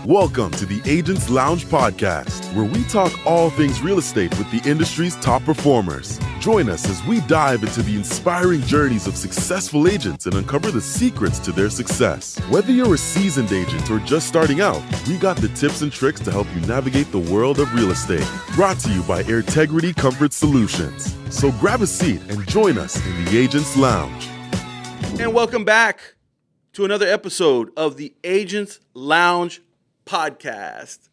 Welcome to the Agents Lounge podcast, where we talk all things real estate with the industry's top performers. Join us as we dive into the inspiring journeys of successful agents and uncover the secrets to their success. Whether you're a seasoned agent or just starting out, we got the tips and tricks to help you navigate the world of real estate. Brought to you by Airtegrity Comfort Solutions. So grab a seat and join us in the Agents Lounge. And welcome back to another episode of the Agents Lounge podcast.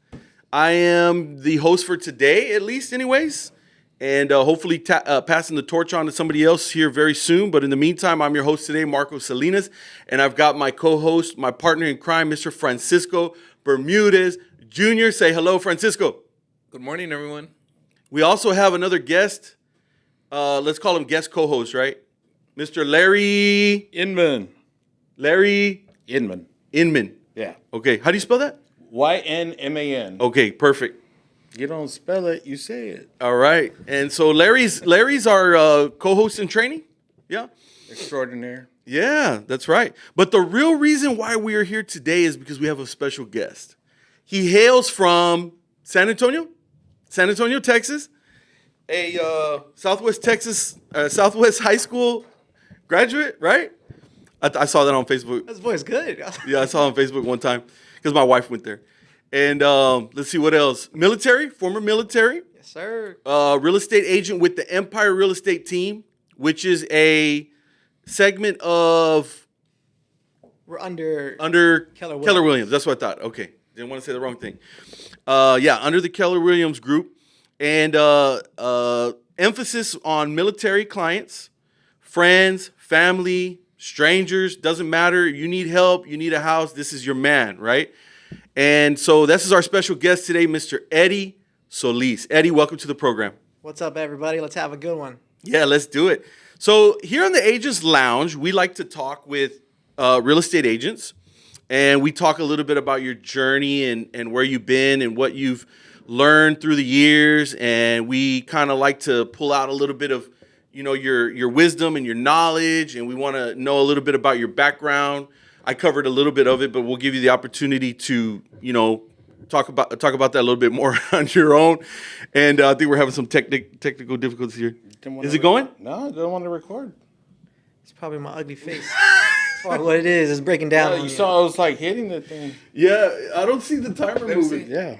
I am the host for today, at least anyways, and hopefully passing the torch on to somebody else here very soon. But in the meantime, I'm your host today, Marco Salinas, and I've got my co-host, my partner in crime, Mr. Francisco Bermudez Jr. Say hello, Francisco. Good morning, everyone. We also have another guest. Let's call him guest co-host, right? Mr. Larry Inman. Larry Inman. Yeah. Okay, how do you spell that? Y-N-M-A-N. Okay, perfect. You don't spell it, you say it. All right. And so Larry's our co-host in training. Yeah. Extraordinaire. Yeah, that's right. But the real reason why we are here today is because we have a special guest. He hails from San Antonio, Texas, a Southwest High School graduate, right? I saw that on Facebook. This boy's good. Yeah, I saw it on Facebook one time because my wife went there. And let's see what else. Former military. Yes, sir. Real estate agent with the Empire Real Estate Team, which is a segment of... We're under Keller Williams. That's what I thought. Okay. Didn't want to say the wrong thing. Under the Keller Williams group. And emphasis on military clients, friends, family, strangers, doesn't matter. You need help, you need a house, this is your man, right? And so this is our special guest today, Mr. Eddie Solis. Eddie, welcome to the program. What's up, everybody? Let's have a good one. Yeah, let's do it. So here on the Agents Lounge, we like to talk with real estate agents, and we talk a little bit about your journey and where you've been and what you've learned through the years, and we kind of like to pull out a little bit of your wisdom and your knowledge, and we want to know a little bit about your background. I covered a little bit of it, but we'll give you the opportunity to, talk about that a little bit more on your own. And I think we're having some technical difficulties here. Is it going? No, I don't want to record. It's probably my ugly face. That's probably what it is. It's breaking down. Yeah, you saw I was like hitting the thing. Yeah, I don't see the timer moving. Yeah.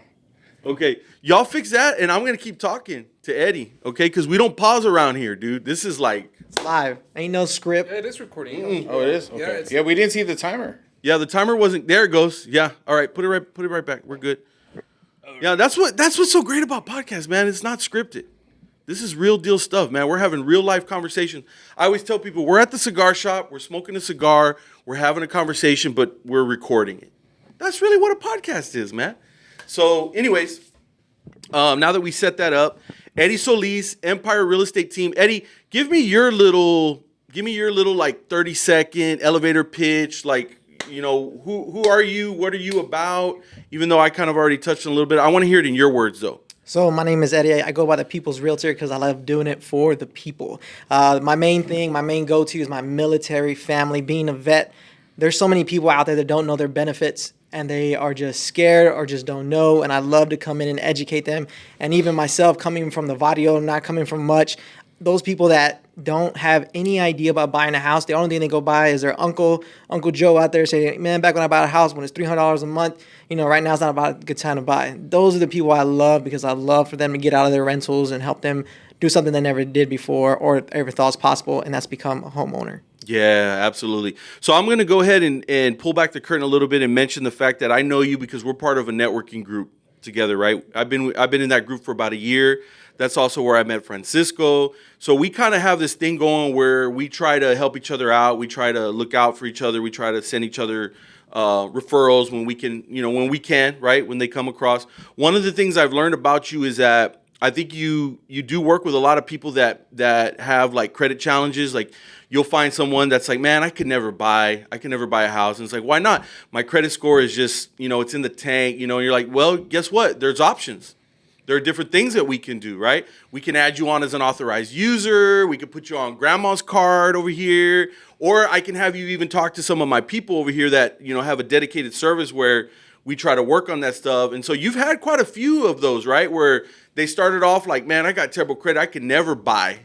Okay, y'all fix that, and I'm going to keep talking to Eddie, okay? Because we don't pause around here, dude. This is like... It's live. Ain't no script. Yeah, it is recording. Mm-mm. Oh, it is? Okay. Yeah, we didn't see the timer. Yeah, the timer wasn't... There it goes. Yeah, all right, put it right back. We're good. Yeah, that's what's so great about podcasts, man. It's not scripted. This is real deal stuff, man. We're having real life conversations. I always tell people, we're at the cigar shop, we're smoking a cigar, we're having a conversation, but we're recording it. That's really what a podcast is, man. So, anyways... now that we set that up, Eddie Solis, Empire Real Estate Team. Eddie, give me your little like 30-second elevator pitch. Like, who are you? What are you about? Even though I kind of already touched on a little bit, I want to hear it in your words, though. So my name is Eddie. I go by the People's Realtor because I love doing it for the people. My main go-to is my military family. Being a vet, there's so many people out there that don't know their benefits, and they are just scared or just don't know, and I love to come in and educate them. And even myself, coming from the Vadio, not coming from much, those people that don't have any idea about buying a house, the only thing they go buy is their Uncle Joe out there saying, man, back when I bought a house when it's $300 a month, right now it's not about a good time to buy. Those are the people I love because I love for them to get out of their rentals and help them do something they never did before or ever thought was possible, and that's become a homeowner. Yeah, absolutely. So I'm going to go ahead and pull back the curtain a little bit and mention the fact that I know you because we're part of a networking group together, right? I've been in that group for about a year. That's also where I met Francisco. So we kind of have this thing going where we try to help each other out. We try to look out for each other. We try to send each other referrals when we can, right? When they come across. One of the things I've learned about you is that I think you do work with a lot of people that have like credit challenges. Like you'll find someone that's like, man, I could never buy a house. And it's like, why not? My credit score is just, it's in the tank, and you're like, well, guess what? There's options. There are different things that we can do, right? We can add you on as an authorized user. We can put you on grandma's card over here. Or I can have you even talk to some of my people over here that, have a dedicated service where we try to work on that stuff. And so you've had quite a few of those, right? Where they started off like, man, I got terrible credit, I can never buy.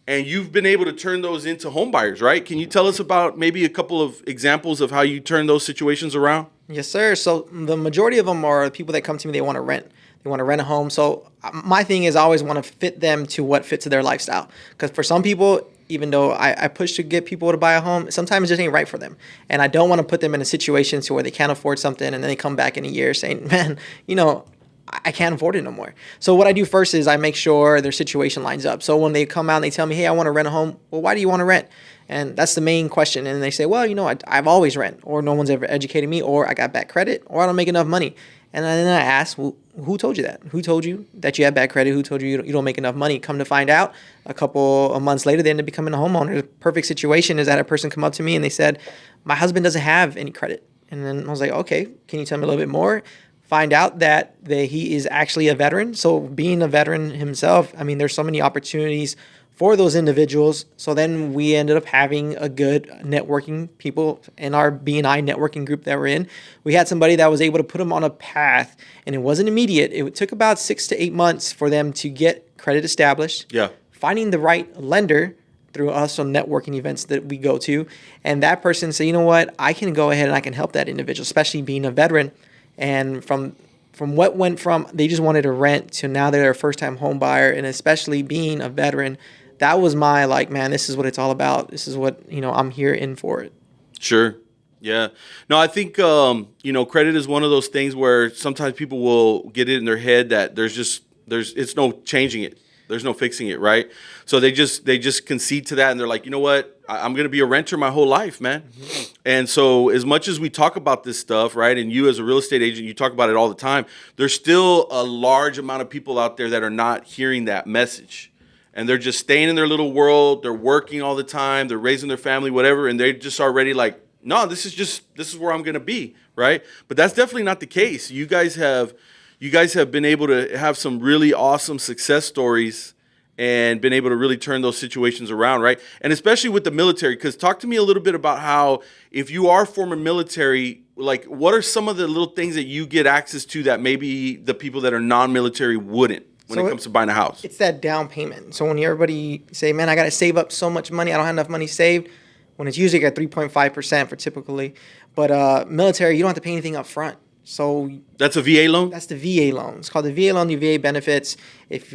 And you've been able to turn those into home buyers, right? Can you tell us about maybe a couple of examples of how you turn those situations around? Yes, sir. So the majority of them are people that come to me, they want to rent. They want to rent a home. So my thing is I always want to fit them to what fits their lifestyle. Because for some people, even though I push to get people to buy a home, sometimes it just ain't right for them. And I don't want to put them in a situation to where they can't afford something and then they come back in a year saying, man, I can't afford it no more. So what I do first is I make sure their situation lines up. So when they come out and they tell me, hey, I want to rent a home. Well, why do you want to rent? And that's the main question. And they say, well, I've always rent, or no one's ever educated me, or I got bad credit, or I don't make enough money. And then I ask, well, who told you that? Who told you that you have bad credit? Who told you you don't make enough money? Come to find out, a couple of months later, they end up becoming a homeowner. The perfect situation is that a person come up to me and they said, my husband doesn't have any credit. And then I was like, okay, can you tell me a little bit more? Find out that he is actually a veteran. So being a veteran himself, I mean, there's so many opportunities for those individuals. So then we ended up having a good networking people in our B&I networking group that we're in. We had somebody that was able to put them on a path, and it wasn't immediate. It took about 6 to 8 months for them to get credit established. Yeah. Finding the right lender through us on networking events that we go to. And that person said, you know what, I can go ahead and I can help that individual, especially being a veteran. And from what went from they just wanted to rent to now they're a first-time home buyer, and especially being a veteran, that was my man, this is what it's all about. This is what, I'm here in for it. Sure. Yeah. No, I think, credit is one of those things where sometimes people will get it in their head that it's no changing it. There's no fixing it, right? So they just concede to that, and they're like, you know what? I'm going to be a renter my whole life, man. Mm-hmm. And so as much as we talk about this stuff, right, and you as a real estate agent, you talk about it all the time, there's still a large amount of people out there that are not hearing that message. And they're just staying in their little world. They're working all the time. They're raising their family, whatever, and they're just already like, no, this is where I'm going to be, right? But that's definitely not the case. You guys have been able to have some really awesome success stories and been able to really turn those situations around, right? And especially with the military, because talk to me a little bit about how, if you are former military, like what are some of the little things that you get access to that maybe the people that are non-military wouldn't when it comes to buying a house? It's that down payment. So when everybody say, man, I got to save up so much money, I don't have enough money saved, when it's usually at 3.5% for typically. But military, you don't have to pay anything up front. So that's a VA loan? That's the VA loan. It's called the VA loan, the VA benefits.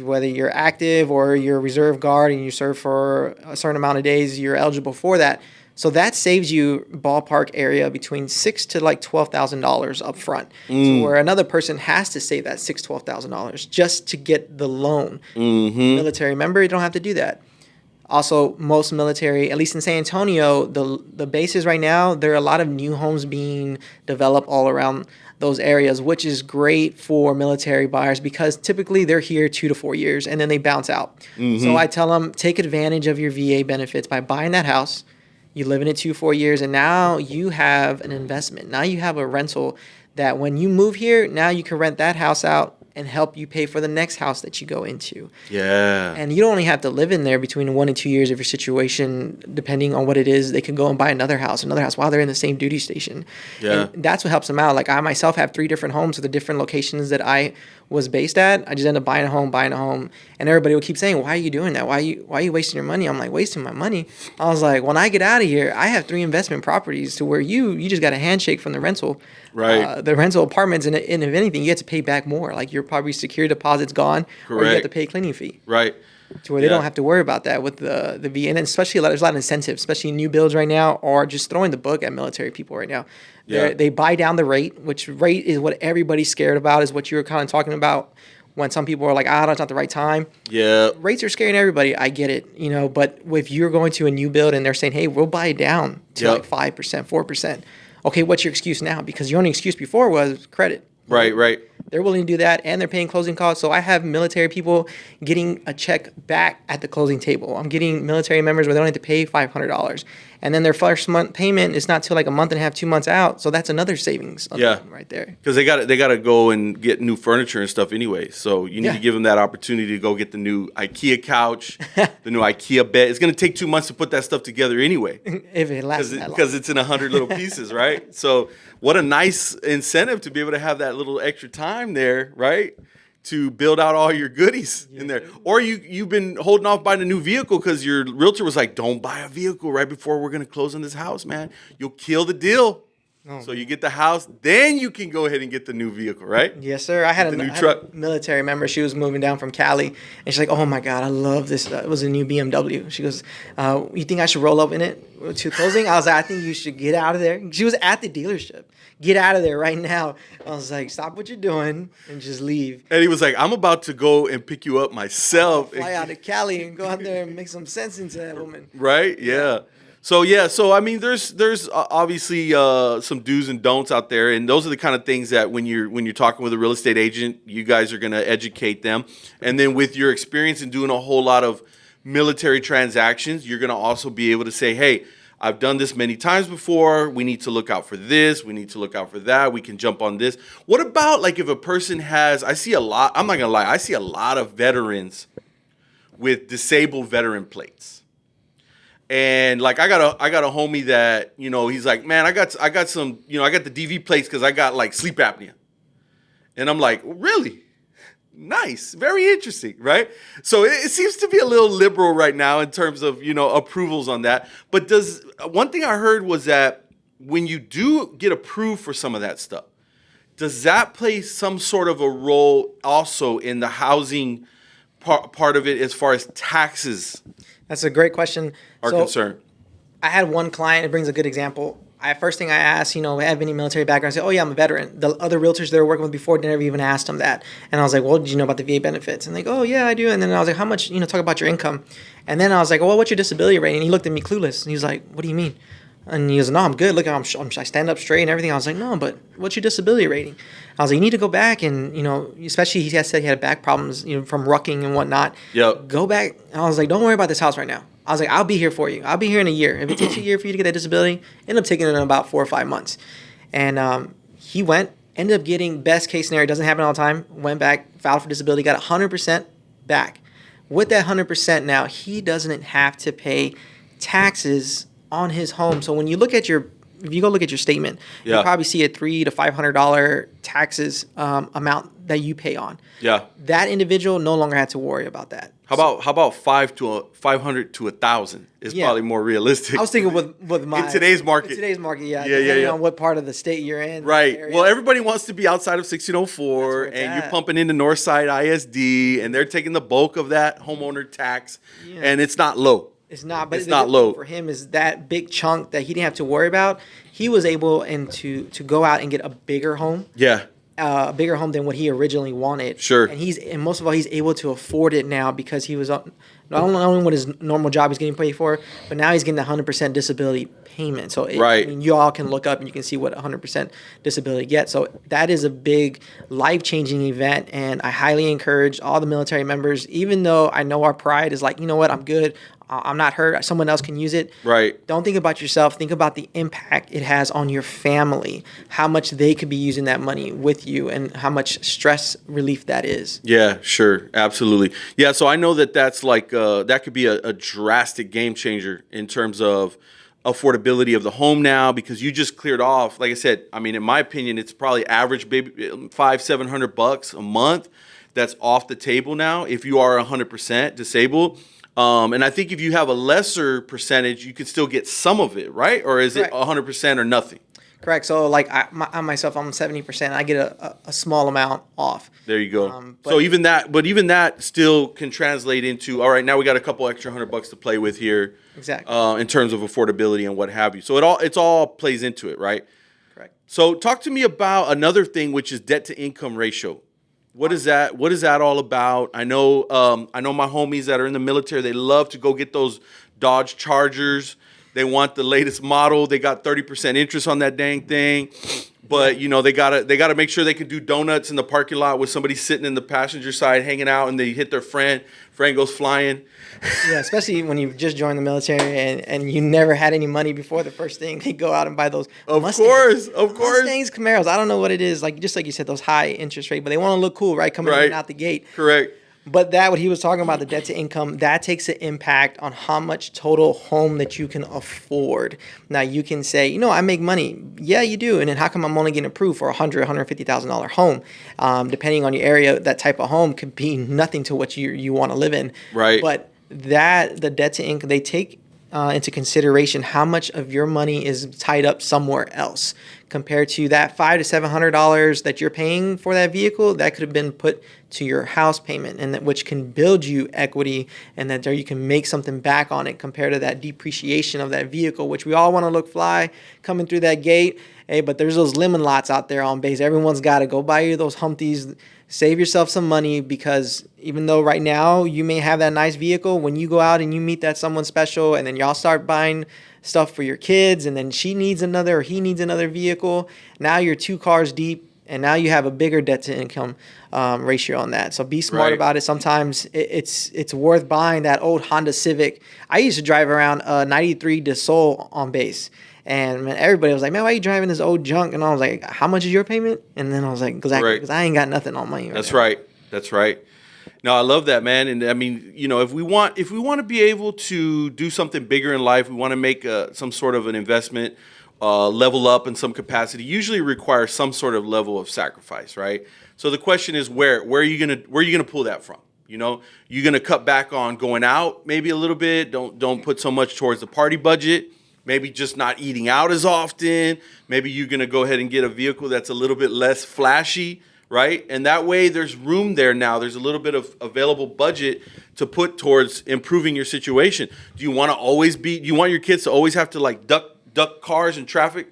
Whether you're active or you're a reserve guard and you serve for a certain amount of days, you're eligible for that. So that saves you ballpark area between $6,000 to $12,000 up front. So where another person has to save that $6,000 to $12,000 just to get the loan. Mm-hmm. Military member, you don't have to do that. Also, most military, at least in San Antonio, the bases right now, there are a lot of new homes being developed all around those areas, which is great for military buyers because typically they're here 2 to 4 years and then they bounce out. Mm-hmm. So I tell them, take advantage of your VA benefits by buying that house. You live in it 2 to 4 years, and now you have an investment. Now you have a rental that when you move here, now you can rent that house out and help you pay for the next house that you go into. Yeah. And you don't only have to live in there between 1 and 2 years of your situation, depending on what it is. They can go and buy another house while they're in the same duty station. Yeah. And that's what helps them out. Like I myself have 3 different homes with the different locations that I was based at. I just ended up buying a home. And everybody would keep saying, why are you doing that? Why are you wasting your money? I'm like, wasting my money? I was like, when I get out of here, I have 3 investment properties to where you just got a handshake from the rental. Right. The rental apartments, and if anything, you have to pay back more. Like your probably security deposit's gone, or you have to pay a cleaning fee. Right. To where they don't have to worry about that with the VA. And especially there's a lot of incentives, especially new builds right now, or just throwing the book at military people right now. Yeah. They buy down the rate, which rate is what everybody's scared about, is what you were kind of talking about when some people are like, it's not the right time. Yeah. Rates are scaring everybody. I get it, but if you're going to a new build and they're saying, hey, we'll buy it down to like 5%, 4%. Okay, what's your excuse now? Because your only excuse before was credit. Right. They're willing to do that, and they're paying closing costs. So I have military people getting a check back at the closing table. I'm getting military members where they don't have to pay $500. and then their first month payment is not till like a month and a half, 2 months out. So that's another savings of them right there. Because they got to go and get new furniture and stuff anyway. So you need to give them that opportunity to go get the new IKEA couch, the new IKEA bed. It's going to take 2 months to put that stuff together anyway. If it lasts that long. Because it's in 100 little pieces, right? So what a nice incentive to be able to have that little extra time there, right? To build out all your goodies in there. Or you've been holding off buying a new vehicle because your realtor was like, don't buy a vehicle right before we're going to close on this house, man. You'll kill the deal. So you get the house, then you can go ahead and get the new vehicle, right? Yes, sir. I had a military member. She was moving down from Cali, and she's like, "Oh my God, I love this. It was a new BMW." She goes, "You think I should roll up in it to closing?" I was like, "I think you should get out of there." She was at the dealership. Get out of there right now. I was like, "Stop what you're doing and just leave." And he was like, "I'm about to go and pick you up myself. Fly out to Cali and go out there and make some sense into that woman." Right? Yeah. So I mean, there's obviously some do's and don'ts out there, and those are the kind of things that when you're talking with a real estate agent, you guys are going to educate them, and then with your experience in doing a whole lot of military transactions, you're going to also be able to say, hey, I've done this many times before. We need to look out for this. We need to look out for that. We can jump on this. What about like if a person has? I see a lot. I'm not gonna lie. I see a lot of veterans with disabled veteran plates. And like I got a homie that, he's like, man, I got some, I got the DV plates because I got like sleep apnea. And I'm like, really? Nice. Very interesting, right? So it seems to be a little liberal right now in terms of, approvals on that. But one thing I heard was that when you do get approved for some of that stuff, does that play some sort of a role also in the housing part of it as far as taxes? That's a great question. Are concerned. I had one client, it brings a good example. First thing I asked, have any military background? I said, oh yeah, I'm a veteran. The other realtors they were working with before never even asked them that. And I was like, well, did you know about the VA benefits? And they go, oh yeah, I do. And then I was like, how much, talk about your income. And then I was like, well, what's your disability rating? And he looked at me clueless. And he was like, what do you mean? And he goes, no, I'm good. Look, I stand up straight and everything. I was like, no, but what's your disability rating? I was like, you need to go back and, especially he said he had back problems, from rucking and whatnot. Yep. Go back. And I was like, don't worry about this house right now. I was like, I'll be here for you. I'll be here in a year. If it takes a year for you to get that disability, end up taking it in about 4 or 5 months. And he went, ended up getting, best case scenario, doesn't happen all the time, went back, filed for disability, got 100% back. With that 100% now, he doesn't have to pay taxes on his home. So when you look at if you go look at your statement, you'll probably see a $300 to $500 taxes amount that you pay on. Yeah. That individual no longer had to worry about that. How about 500 to 1,000 is probably more realistic. I was thinking with my in today's market. Depending on what part of the state you're in. Right. Well, everybody wants to be outside of 1604, and you're pumping into Northside ISD, and they're taking the bulk of that homeowner tax, and it's not low. It's not, but it's not low for him. Is that big chunk that he didn't have to worry about? He was able to go out and get a bigger home. Yeah. A bigger home than what he originally wanted. Sure. And most of all, he's able to afford it now because he was not only what his normal job he's getting paid for, but now he's getting the 100% disability payment. So right. I mean, you all can look up and you can see what 100% disability gets. So that is a big life-changing event, and I highly encourage all the military members, even though I know our pride is like, you know what, I'm good, I'm not hurt, someone else can use it. Right. Don't think about yourself. Think about the impact it has on your family, how much they could be using that money with you, and how much stress relief that is. Yeah, sure. Absolutely. Yeah, so I know that's like, that could be a drastic game changer in terms of affordability of the home now, because you just cleared off, like I said, I mean, in my opinion, it's probably average $500-$700 a month that's off the table now if you are 100% disabled. And I think if you have a lesser percentage, you can still get some of it, right? Or is it 100% or nothing? Correct. So like I myself, I'm 70%. I get a small amount off. There you go. So even that still can translate into, all right, now we got a couple extra $100 to play with here. Exactly. In terms of affordability and what have you. So it all plays into it, right? Correct. So talk to me about another thing, which is debt to income ratio. What is that? What is that all about? I know my homies that are in the military, they love to go get those Dodge Chargers. They want the latest model. They got 30% interest on that dang thing. But they gotta make sure they can do donuts in the parking lot with somebody sitting in the passenger side hanging out, and they hit their friend goes flying. Yeah, especially when you just joined the military and you never had any money before. The first thing they go out and buy those Mustangs, Camaros. I don't know what it is, like just like you said, those high interest rate, but they want to look cool, right? Coming in and out the gate. Correct. But what he was talking about, the debt to income, that takes an impact on how much total home that you can afford. Now you can say, I make money. Yeah, you do. And then how come I'm only getting approved for $150,000 home? Depending on your area, that type of home could be nothing to what you want to live in. Right. But the debt to income, they take into consideration how much of your money is tied up somewhere else compared to that $500 to $700 that you're paying for that vehicle. That could have been put to your house payment, and which can build you equity, and that there you can make something back on it compared to that depreciation of that vehicle, which we all want to look fly coming through that gate. Hey, but there's those lemon lots out there on base. Everyone's got to go buy you those Humpties. Save yourself some money, because even though right now you may have that nice vehicle, when you go out and you meet that someone special, and then y'all start buying stuff for your kids, and then she needs another or he needs another vehicle, now you're 2 cars deep, and now you have a bigger debt to income ratio on that. So be smart about it. Sometimes it's worth buying that old Honda Civic. I used to drive around a 93 DeSoul on base. And man, everybody was like, man, why are you driving this old junk? And I was like, how much is your payment? And then I was like, because I ain't got nothing on money. That's right. No, I love that, man. And I mean, if we want to be able to do something bigger in life, we want to make some sort of an investment, level up in some capacity, usually requires some sort of level of sacrifice, right? So the question is, where are you gonna pull that from? You're gonna cut back on going out maybe a little bit. Don't put so much towards the party budget. Maybe just not eating out as often. Maybe you're going to go ahead and get a vehicle that's a little bit less flashy, right? And that way there's room there now. There's a little bit of available budget to put towards improving your situation. Do you want your kids to always have to like duck cars in traffic,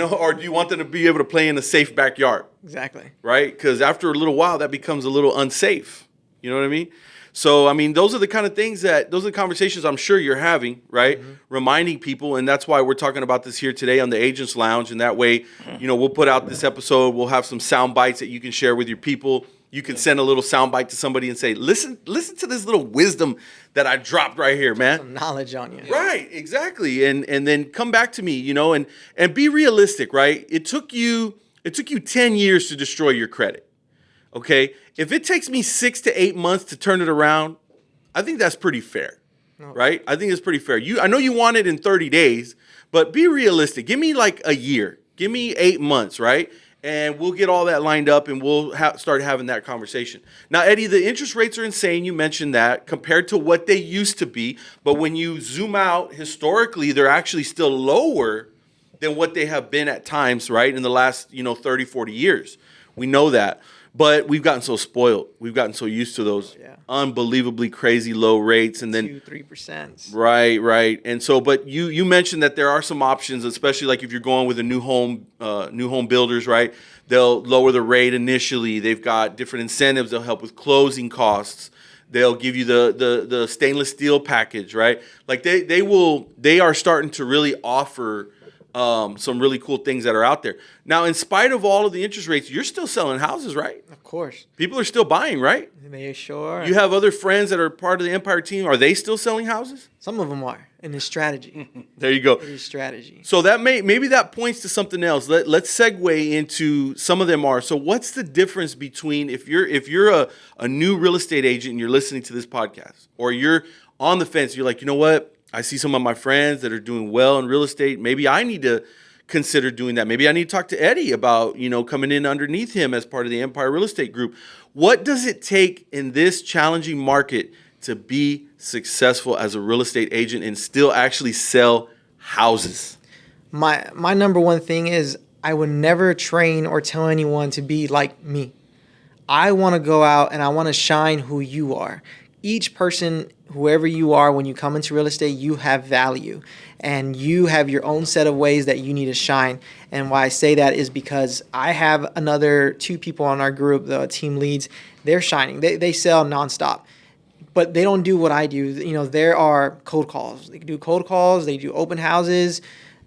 or do you want them to be able to play in a safe backyard? Exactly. Right? Because after a little while, that becomes a little unsafe. You know what I mean? So, I mean, those are the kind of things those are the conversations I'm sure you're having, right? Mm-hmm. Reminding people. And that's why we're talking about this here today on the Agents Lounge. And that way, we'll put out this episode. We'll have some sound bites that you can share with your people. You can send a little sound bite to somebody and say, listen to this little wisdom that I dropped right here, man. Some knowledge on you. Right, exactly. And then come back to me, and be realistic, right? It took you 10 years to destroy your credit. Okay, if it takes me 6 to 8 months to turn it around, I think that's pretty fair, right? I think it's pretty fair. I know you want it in 30 days, but be realistic. Give me like a year. Give me 8 months, right? And we'll get all that lined up, and we'll start having that conversation. Now, Eddie, the interest rates are insane. You mentioned that compared to what they used to be. But when you zoom out historically, they're actually still lower than what they have been at times, right, in the last 30, 40 years. We know that. But we've gotten so spoiled. We've gotten so used to those unbelievably crazy low rates, and then 2-3%. Right. And so, but you mentioned that there are some options, especially like if you're going with a new home builders, right? They'll lower the rate initially. They've got different incentives. They'll help with closing costs. They'll give you the stainless steel package, right? Like they are starting to really offer some really cool things that are out there. Now, in spite of all of the interest rates, you're still selling houses, right? Of course. People are still buying, right? They sure are. You have other friends that are part of the Empire team. Are they still selling houses? Some of them are, in his strategy. There you go. His strategy. So that maybe that points to something else. Let's segue into some of them are. So what's the difference between if you're a new real estate agent and you're listening to this podcast, or you're on the fence, you're like, you know what? I see some of my friends that are doing well in real estate. Maybe I need to consider doing that. Maybe I need to talk to Eddie about, coming in underneath him as part of the Empire Real Estate Group. What does it take in this challenging market to be successful as a real estate agent and still actually sell houses? My number one thing is I would never train or tell anyone to be like me. I want to go out and I want to shine who you are. Each person, whoever you are, when you come into real estate, you have value and you have your own set of ways that you need to shine. And why I say that is because I have another 2 people on our group, the team leads. They're shining. They sell nonstop, but they don't do what I do. There are cold calls. They do cold calls. They do open houses.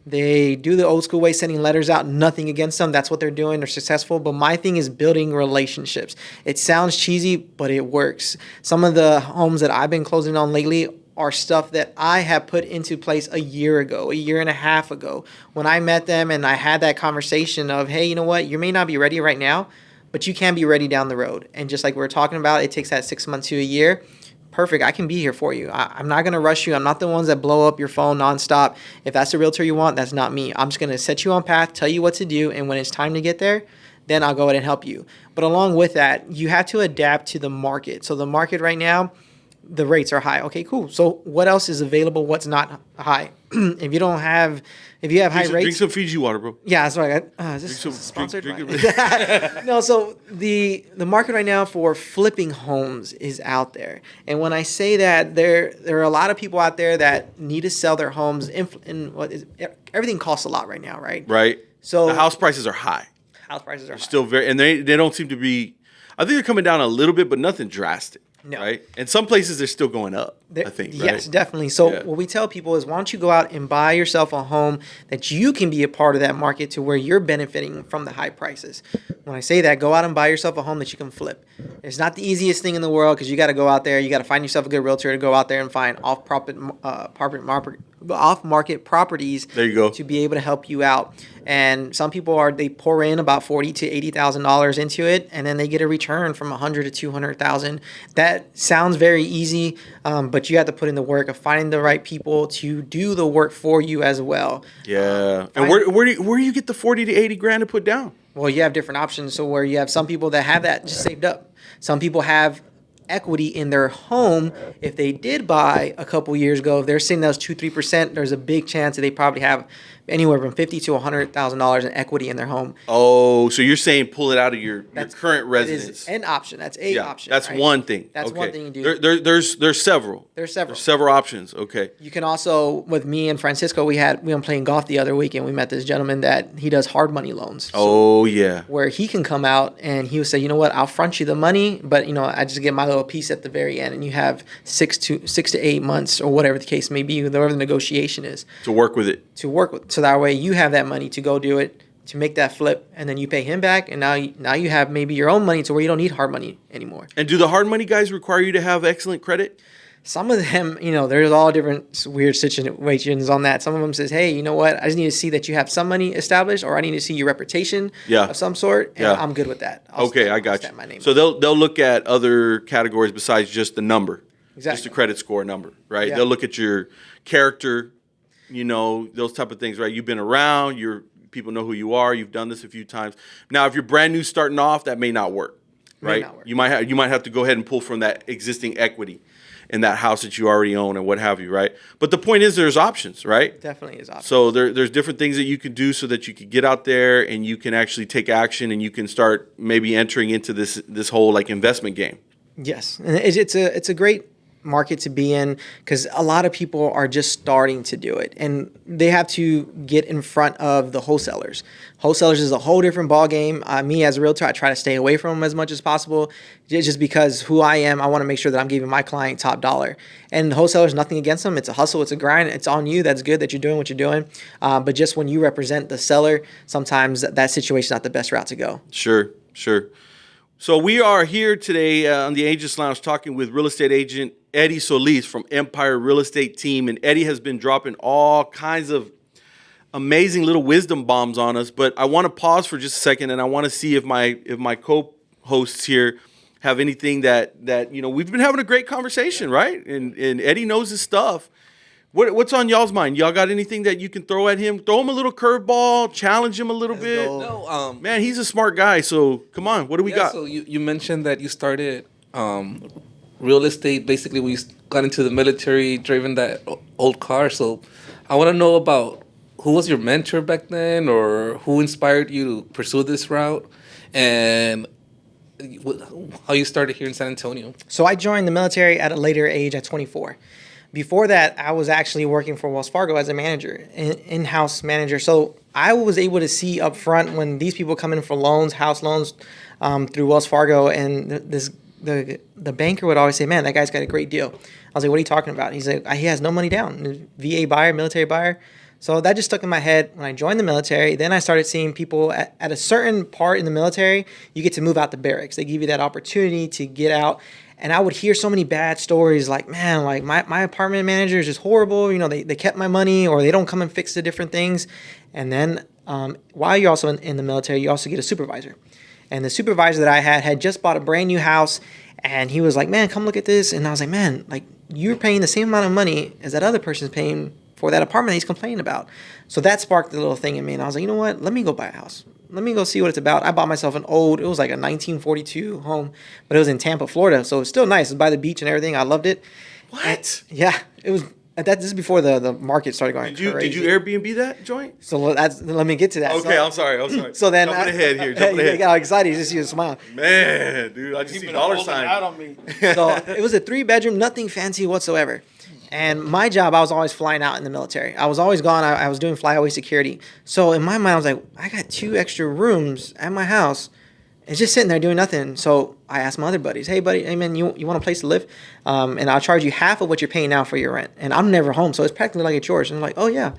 They do the old school way, sending letters out, nothing against them. That's what they're doing. They're successful. But my thing is building relationships. It sounds cheesy, but it works. Some of the homes that I've been closing on lately are stuff that I have put into place a year ago, a year and a half ago, when I met them and I had that conversation of, hey, you know what? You may not be ready right now, but you can be ready down the road. And just like we were talking about, it takes that 6 months to a year. Perfect. I can be here for you. I'm not going to rush you. I'm not the ones that blow up your phone nonstop. If that's the realtor you want, that's not me. I'm just going to set you on path, tell you what to do. And when it's time to get there, then I'll go ahead and help you. But along with that, you have to adapt to the market. So the market right now, the rates are high. Okay, cool. So what else is available? What's not high? If you have high rates, drink some Fiji water, bro. Yeah, that's right. Is this sponsored? No, so the market right now for flipping homes is out there, and when I say that, there are a lot of people out there that need to sell their homes. Everything costs a lot right now, right? Right. So the house prices are high. House prices are high. Still very, and they don't seem to be. I think they're coming down a little bit, but nothing drastic. No. Right? And some places they're still going up, I think. Right? Yes, definitely. So what we tell people is, why don't you go out and buy yourself a home that you can be a part of that market to where you're benefiting from the high prices. When I say that, go out and buy yourself a home that you can flip. It's not the easiest thing in the world, because you got to go out there. You got to find yourself a good realtor to go out there and find off-market properties. There you go. To be able to help you out. And some people they pour in about $40,000 to $80,000 into it, and then they get a return from $100,000 to $200,000. That sounds very easy, but you have to put in the work of finding the right people to do the work for you as well. Yeah. And where do you get the 40 to 80 grand to put down? Well, you have different options. So where you have some people that have that just saved up. Some people have equity in their home. If they did buy a couple years ago, if they're seeing those 2-3%, there's a big chance that they probably have anywhere from $50,000 to $100,000 in equity in their home. Oh, so you're saying pull it out of your current residence? That is an option. That's a option. That's right? one thing. That's okay. one thing you do. There's several. There's several. There's several options. Okay. You can also, with me and Francisco, we were playing golf the other week, and we met this gentleman that he does hard money loans. Oh, yeah. Where he can come out and he would say, you know what, I'll front you the money, but I just get my little piece at the very end, and you have 6 to 8 months or whatever the case may be, whatever the negotiation is. To work with it. So that way you have that money to go do it, to make that flip, and then you pay him back, and now you have maybe your own money to where you don't need hard money anymore. And do the hard money guys require you to have excellent credit? Some of them, there's all different weird situations on that. Some of them says, hey, you know what? I just need to see that you have some money established, or I need to see your reputation of some sort, and I'm good with that. I got you. So they'll look at other categories besides just the number. Exactly. Just the credit score number, right? Yeah. They'll look at your character, those type of things, right? You've been around, people know who you are, you've done this a few times. Now, if you're brand new starting off, that may not work, right? You might have to go ahead and pull from that existing equity in that house that you already own and what have you, right? But the point is, there's options, right? Definitely is options. So there's different things that you can do so that you can get out there and you can actually take action, and you can start maybe entering into this whole investment game. Yes, and it's a great market to be in, because a lot of people are just starting to do it, and they have to get in front of the wholesalers. Wholesalers is a whole different ball game. Me as a realtor, I try to stay away from them as much as possible, just because who I am. I want to make sure that I'm giving my client top dollar. And the wholesalers, nothing against them. It's a hustle. It's a grind. It's on you. That's good that you're doing what you're doing. But just when you represent the seller, sometimes that situation's not the best route to go. Sure. So we are here today on the Agents Lounge talking with real estate agent Eddie Solis from Empire Real Estate Team. And Eddie has been dropping all kinds of amazing little wisdom bombs on us. But I want to pause for just a second, and I want to see if my co-hosts here have anything that we've been having a great conversation, right? And Eddie knows his stuff. What's on y'all's mind? Y'all got anything that you can throw at him? Throw him a little curveball, challenge him a little bit. No, man, he's a smart guy. So come on, what do we got? So you mentioned that you started real estate basically when you got into the military, driving that old car. So I want to know about who was your mentor back then, or who inspired you to pursue this route, and how you started here in San Antonio. So I joined the military at a later age, at 24. Before that, I was actually working for Wells Fargo as a manager, in-house manager. So I was able to see up front when these people come in for loans, house loans, through Wells Fargo, and the banker would always say, man, that guy's got a great deal. I was like, what are you talking about? He's like, he has no money down. VA buyer, military buyer. So that just stuck in my head when I joined the military. Then I started seeing people at a certain part in the military, you get to move out the barracks. They give you that opportunity to get out. And I would hear so many bad stories like, man, like my apartment manager is just horrible. You know, they kept my money or they don't come and fix the different things. And then while you're also in the military, you also get a supervisor. And the supervisor that I had just bought a brand new house. And he was like, man, come look at this. And I was like, man, like you're paying the same amount of money as that other person's paying for that apartment he's complaining about. So that sparked a little thing in me. And I was like, you know what? Let me go buy a house. Let me go see what it's about. I bought myself it was like a 1942 home, but it was in Tampa, Florida. So it was still nice. It was by the beach and everything. I loved it. What? And, yeah. It was, this is before the market started going crazy. Did you Airbnb that joint? So let me get to that. Okay, so, I'm sorry. So then jumping ahead here. You got all excited. You just see a smile. Man, dude, I just see dollar sign. Out on me. So it was a 3-bedroom, nothing fancy whatsoever. And my job, I was always flying out in the military. I was always gone. I was doing flyaway security. So in my mind, I was like, I got 2 extra rooms at my house. It's just sitting there doing nothing. So I asked my other buddies, hey, buddy, hey, man, you want a place to live? And I'll charge you half of what you're paying now for your rent. And I'm never home, so it's practically like it's yours. And they're like, oh, yeah.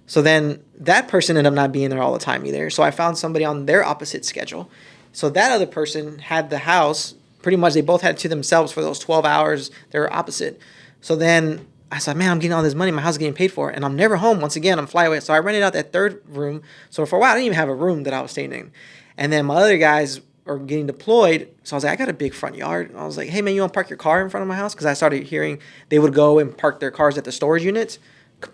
So then that person ended up not being there all the time either. So I found somebody on their opposite schedule. So that other person had the house. Pretty much they both had it to themselves for those 12 hours. They were opposite. So then I said, man, I'm getting all this money. My house is getting paid for. And I'm never home. Once again, I'm flyaway. So I rented out that 3rd room. So for a while, I didn't even have a room that I was staying in. And then my other guys are getting deployed. So I was like, I got a big front yard. And I was like, hey, man, you want to park your car in front of my house? Because I started hearing they would go and park their cars at the storage units.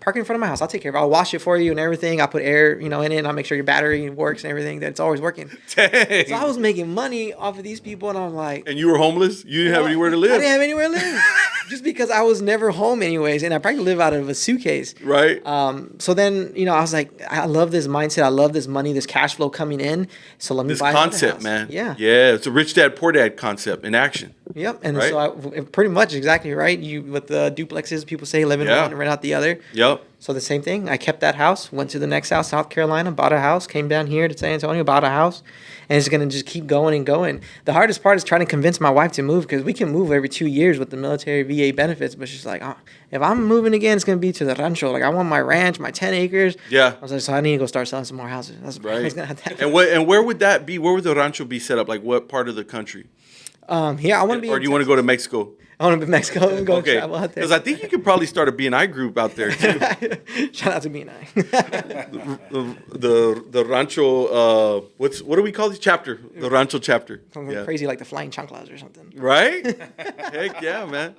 Park it in front of my house. I'll take care of it. I'll wash it for you and everything. I'll put air, in it. And I'll make sure your battery works and everything. That it's always working. Dang. So I was making money off of these people. And I'm like. And you were homeless? You didn't have anywhere to live? I didn't have anywhere to live. Just because I was never home anyways. And I practically live out of a suitcase. Right. So then, I was like, I love this mindset. I love this money, this cash flow coming in. So let me buy another concept, house. man. Yeah. Yeah. It's a rich dad, poor dad concept in action. Yep. And right? so pretty much exactly right. You with the duplexes, people say live in one and rent out the other. Yep. So the same thing. I kept that house, went to the next house, South Carolina, bought a house, came down here to San Antonio, bought a house, and it's going to just keep going and going. The hardest part is trying to convince my wife to move because we can move every 2 years with the military VA benefits, but she's like, if I'm moving again, it's going to be to the rancho. Like I want my ranch, my 10 acres. Yeah. I was like, so I need to go start selling some more houses. That's right. Gonna have to and where would that be? Where would the rancho be set up? Like what part of the country? Here, I want to be. Or do you want to go to Mexico? I want to be in Mexico and go travel out there. Because I think you could probably start a BNI group out there too. Shout out to BNI. the rancho. What do we call this chapter? The rancho chapter. Something crazy like the flying chanclas or something. Right? Heck yeah, man.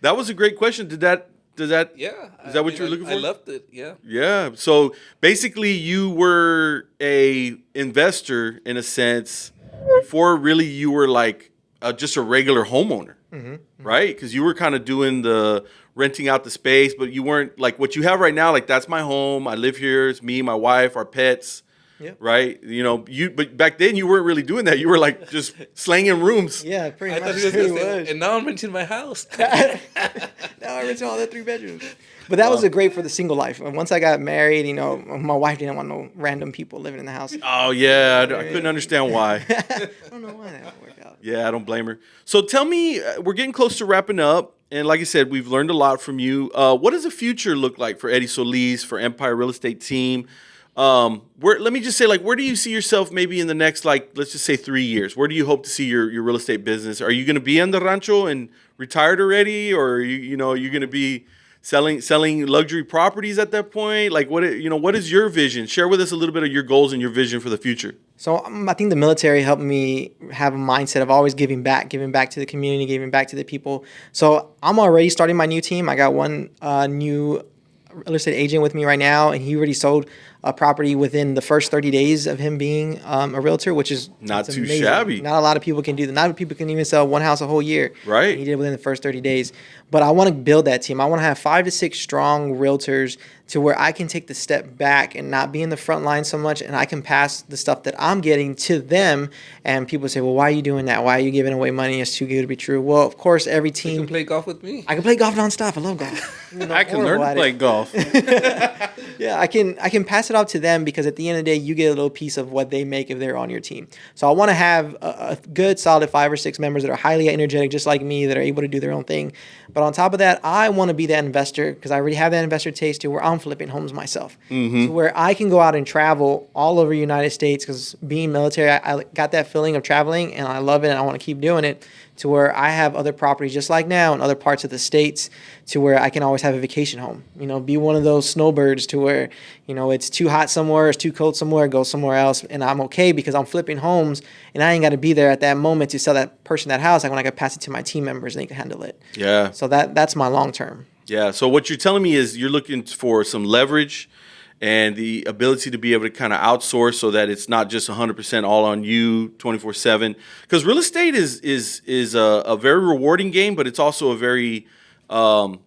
That was a great question. Does that? Yeah. Is that what you were looking for? I loved it. Yeah. Yeah. So basically, you were a investor in a sense before really you were like just a regular homeowner. Mm-hmm. Right? Because you were kind of doing the renting out the space, but you weren't like what you have right now. Like that's my home. I live here. It's me, my wife, our pets. Yep. Right? But back then you weren't really doing that. You were like just slanging rooms. Yeah, pretty much. I thought he was gonna say, and now I'm renting my house. Now I rented all that 3 bedrooms. But that was great for the single life. And once I got married, my wife didn't want no random people living in the house. Oh yeah, I couldn't understand why. I don't know why that didn't work out. Yeah, I don't blame her. So tell me, we're getting close to wrapping up. And like I said, we've learned a lot from you. What does the future look like for Eddie Solis, for Empire Real Estate Team? Let me just say, where do you see yourself maybe in the next, let's just say 3 years? Where do you hope to see your real estate business? Are you going to be in the rancho and retired already? Or are you going to be selling luxury properties at that point? What is your vision? Share with us a little bit of your goals and your vision for the future. So I think the military helped me have a mindset of always giving back to the community, giving back to the people. So I'm already starting my new team. I got one new real estate agent with me right now, and he already sold a property within the first 30 days of him being a realtor, which is not too amazing. Shabby. Not a lot of people can do that. Not a lot of people can even sell one house a whole year. Right. And he did it within the first 30 days. But I want to build that team. I want to have 5 to 6 strong realtors to where I can take the step back and not be in the front line so much, and I can pass the stuff that I'm getting to them. And people say, well, why are you doing that? Why are you giving away money? It's too good to be true. Well, of course, every team. You can play golf with me. I can play golf nonstop. I love golf. I can learn to play golf. Yeah, I can pass it up to them because at the end of the day, you get a little piece of what they make if they're on your team. So I want to have a good, solid 5 or 6 members that are highly energetic, just like me, that are able to do their own thing. But on top of that, I want to be that investor because I already have that investor taste to where I'm flipping homes myself. So where I can go out and travel all over the United States because being military, I got that feeling of traveling and I love it and I want to keep doing it, to where I have other properties just like now in other parts of the states to where I can always have a vacation home. Be one of those snowbirds to where, it's too hot somewhere, it's too cold somewhere, go somewhere else. And I'm okay because I'm flipping homes and I ain't got to be there at that moment to sell that person that house. When I can pass it to my team members and they can handle it. Yeah. So that's my long term. Yeah. So what you're telling me is you're looking for some leverage and the ability to be able to kind of outsource so that it's not just 100% all on you 24/7. Because real estate is a very rewarding game, but it's also a very, it'll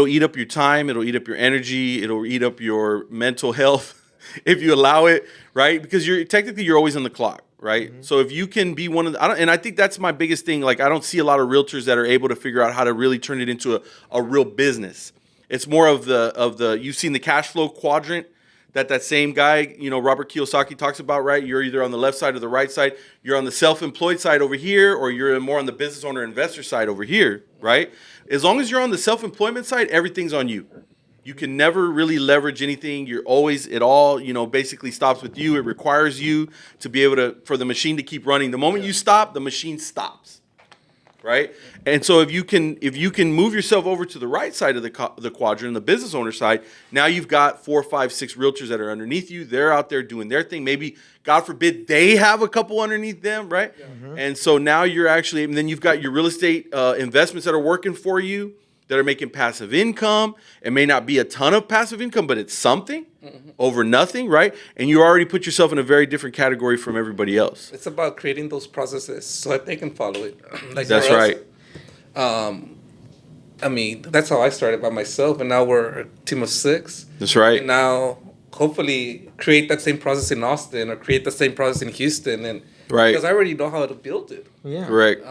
eat up your time, it'll eat up your energy, it'll eat up your mental health if you allow it, right? Because you're always on the clock. Right. So if you can be one of the, and I think that's my biggest thing. Like, I don't see a lot of realtors that are able to figure out how to really turn it into a real business. It's more of the you've seen the cash flow quadrant that same guy, Robert Kiyosaki talks about, right? You're either on the left side or the right side. You're on the self-employed side over here, or you're more on the business owner investor side over here, right? As long as you're on the self-employment side, everything's on you. You can never really leverage anything. You're always, it all, basically stops with you. It requires you to be able for the machine to keep running. The moment you stop, the machine stops. Right. And so if you can move yourself over to the right side of the quadrant, the business owner side, now you've got 4, 5, 6 realtors that are underneath you. They're out there doing their thing. Maybe, God forbid, they have a couple underneath them. Right. Mm-hmm. And so now you're actually, and then you've got your real estate investments that are working for you, that are making passive income. It may not be a ton of passive income, but it's something over nothing, right? And you already put yourself in a very different category from everybody else. It's about creating those processes so that they can follow it. That's right. That's how I started by myself, and now we're a team of 6. That's right. And now, hopefully, create that same process in Austin or create the same process in Houston, and right, because I already know how to build it. Yeah. Correct.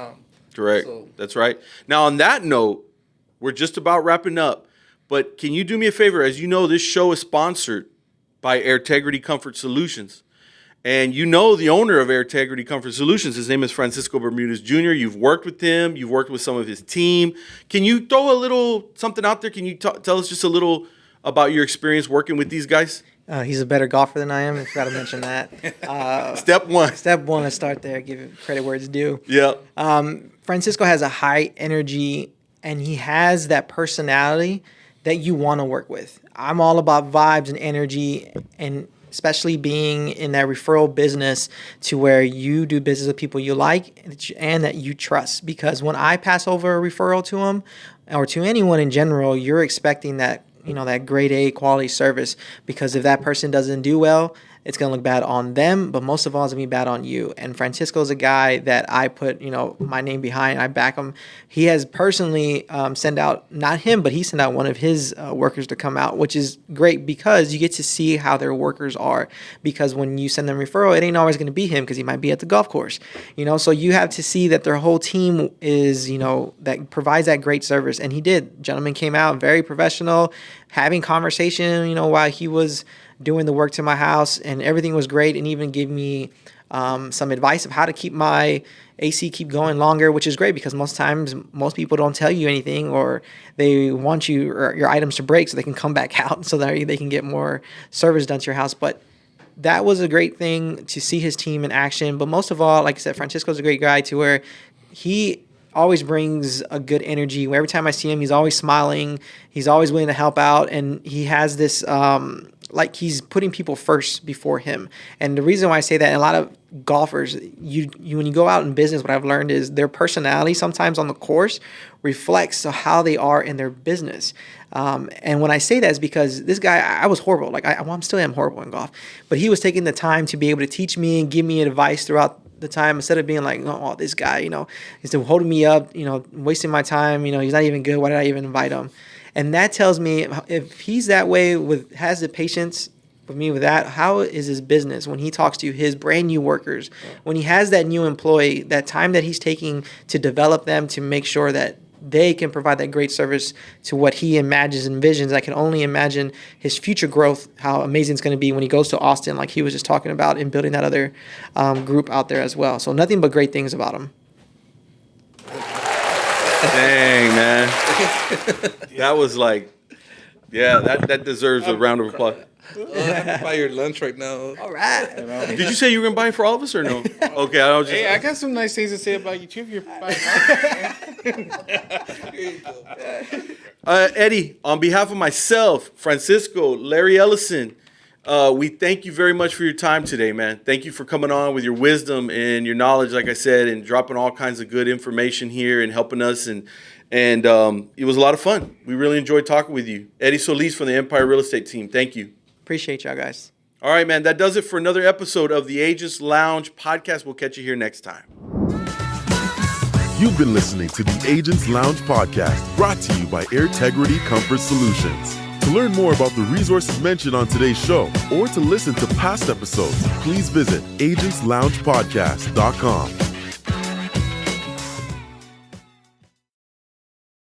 Correct. So. That's right. Now, on that note, we're just about wrapping up, but can you do me a favor? As you know, this show is sponsored by Airtegrity Comfort Solutions. And the owner of Airtegrity Comfort Solutions. His name is Francisco Bermudez Jr. You've worked with him. You've worked with some of his team. Can you throw a little something out there? Can you tell us just a little about your experience working with these guys? He's a better golfer than I am. I've got to mention that. Step one. Let's start there. Give him credit where it's due. Yeah. Francisco has a high energy, and he has that personality that you want to work with. I'm all about vibes and energy, and especially being in that referral business to where you do business with people you like and that you trust. Because when I pass over a referral to him or to anyone in general, you're expecting that, that grade A quality service, because if that person doesn't do well, it's going to look bad on them, but most of all, it's going to be bad on you. And Francisco's a guy that I put, my name behind. I back him. He has personally sent out, not him, but he sent out one of his workers to come out, which is great because you get to see how their workers are. Because when you send them referral, it ain't always going to be him because he might be at the golf course. So you have to see that their whole team is, that provides that great service. And he did. Gentleman came out very professional, having conversation, while he was doing the work to my house, and everything was great, and even give me some advice of how to keep my AC keep going longer, which is great because most times most people don't tell you anything, or they want your items to break so they can come back out so that they can get more service done to your house. But that was a great thing to see his team in action. But most of all, like I said, Francisco's a great guy to where he always brings a good energy. Every time I see him, he's always smiling. He's always willing to help out, and he has this like he's putting people first before him. And the reason why I say that, and a lot of golfers, you when you go out in business, what I've learned is their personality sometimes on the course reflects how they are in their business. And when I say that is because this guy, I was horrible. I'm still am horrible in golf, but he was taking the time to be able to teach me and give me advice throughout the time, instead of being like, oh, this guy, he's holding me up, wasting my time, he's not even good. Why did I even invite him? And that tells me if he's that way, has the patience with me with that, how is his business when he talks to his brand new workers, when he has that new employee, that time that he's taking to develop them, to make sure that they can provide that great service to what he imagines and envisions. I can only imagine his future growth, how amazing it's going to be when he goes to Austin, like he was just talking about, and building that other group out there as well. So nothing but great things about him. Dang, man. That was like, yeah, that deserves a round of applause. I have to buy your lunch right now. All right. Did you say you were going to buy it for all of us or no? Okay, I was just. Hey, I got some nice things to say about you too. If you're Eddie, on behalf of myself, Francisco, Larry Ellison, we thank you very much for your time today, man. Thank you for coming on with your wisdom and your knowledge, like I said, and dropping all kinds of good information here and helping us. And it was a lot of fun. We really enjoyed talking with you. Eddie Solis from the Empire Real Estate team. Thank you. Appreciate y'all guys. All right, man. That does it for another episode of the Agents Lounge podcast. We'll catch you here next time. You've been listening to the Agents Lounge podcast, brought to you by Airtegrity Comfort Solutions. To learn more about the resources mentioned on today's show or to listen to past episodes, please visit agentsloungepodcast.com.